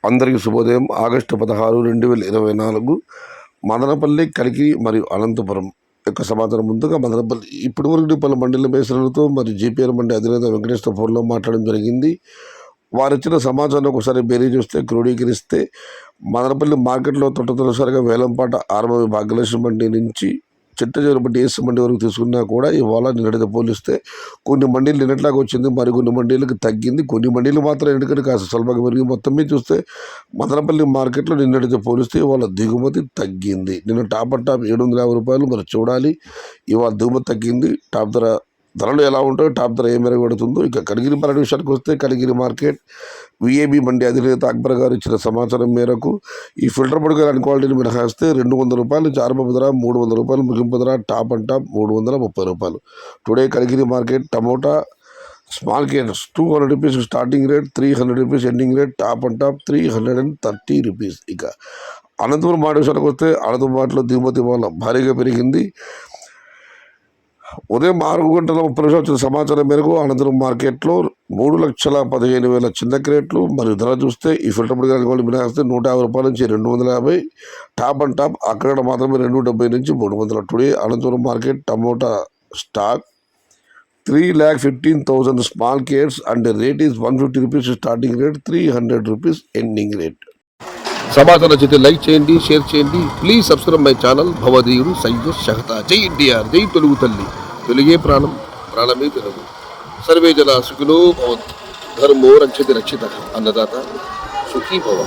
అందరికీ శుభోదయం. ఆగస్టు 16, 2024 మదనపల్లి, కలికిరి మరియు అనంతపురం యొక్క సమాచారం. ముందుగా మదనపల్లి ఇప్పటివరకు పలు మండల మేసలతో మరియు జీపీఆర్ మండి అధినేత వెంకటేశ్వర ఫోన్లో మాట్లాడడం జరిగింది. వారు ఇచ్చిన సమాచారాన్ని ఒకసారి బేరీ చూస్తే క్రోడీకరిస్తే మదనపల్లి మార్కెట్లో తొట్టతొలిసారిగా వేలంపాట ఆరంభ భాగ్యలక్ష్మి మండి నుంచి చిట్టచేరు బట్టి ఏసు మండి వరకు తీసుకున్నా కూడా ఇవాళ నిన్నటితో పోలిస్తే కొన్ని మండీలు నిన్నట్లాగా వచ్చింది, మరికొన్ని మండీలకు తగ్గింది. కొన్ని మండీలు మాత్రం ఎందుకంటే కాస్త స్వల్పంగా పెరిగి మొత్తం మీద చూస్తే మదనపల్లి మార్కెట్లో నిన్నటితో పోలిస్తే ఇవాళ దిగుమతి తగ్గింది. నిన్న టాప్ అండ్ టాప్ 750 రూపాయలు. మరి చూడాలి ఇవాళ దిగుమతి తగ్గింది. టాప్ ధరలు ఎలా ఉంటాయో, టాప్ ధర ఏ మేరకు పడుతుందో. ఇక కలిగిరి పర్యటన విషయానికి వస్తే కలిగిరి మార్కెట్ విఏబి మండి అధినేత అక్బర్ గారు ఇచ్చిన సమాచారం మేరకు ఈ ఫిల్టర్ పొడి అన్ని క్వాలిటీని మినహాయిస్తే 200 రూపాయల నుంచి ఆరంభ ధర, 300 రూపాయలు ముగింపు ధర, టాప్ అండ్ టాప్ 330 రూపాయలు. Today Kaligiri market tomato small cans 200 rupees starting rate, 300 rupees ending rate, top and top 330 rupees. ఇక అనంతపురం మాట విషయానికి వస్తే అనంతపురం మాటలో దిగుమతి వల్ల భారీగా పెరిగింది. ఉదయం 6 గంటల 30 నిమిషాలు వచ్చిన సమాచారం మేరకు అనంతపురం మార్కెట్లో 3,15,000 చిన్న క్రేట్లు మరియు ధర చూస్తే ఈ ఫిల్టర్ పొడి మినహాయిస్తే 150 రూపాయల నుంచి 250, టాప్ అండ్ టాప్ అక్కడ మాత్రమే 270 నుంచి 300. Today Anantapuram market tomato stock 3,15,000 small crates and rate is 150 rupees starting rate, 300 rupees ending rate. సమాచారం నచ్చితే లైక్ చేయండి, షేర్ చేయండి. Please subscribe my channel. భవదీయుడు సయ్యద్ షహతా. జై ఎన్టీఆర్, జై తెలుగు తల్లి. తెలుగే ప్రాణం, ప్రాణమే తెలుగు. సర్వే జన సుఖినో భవంతు. ధర్మో రక్షతి రక్షిత. అన్నదాత సుఖీ భవ.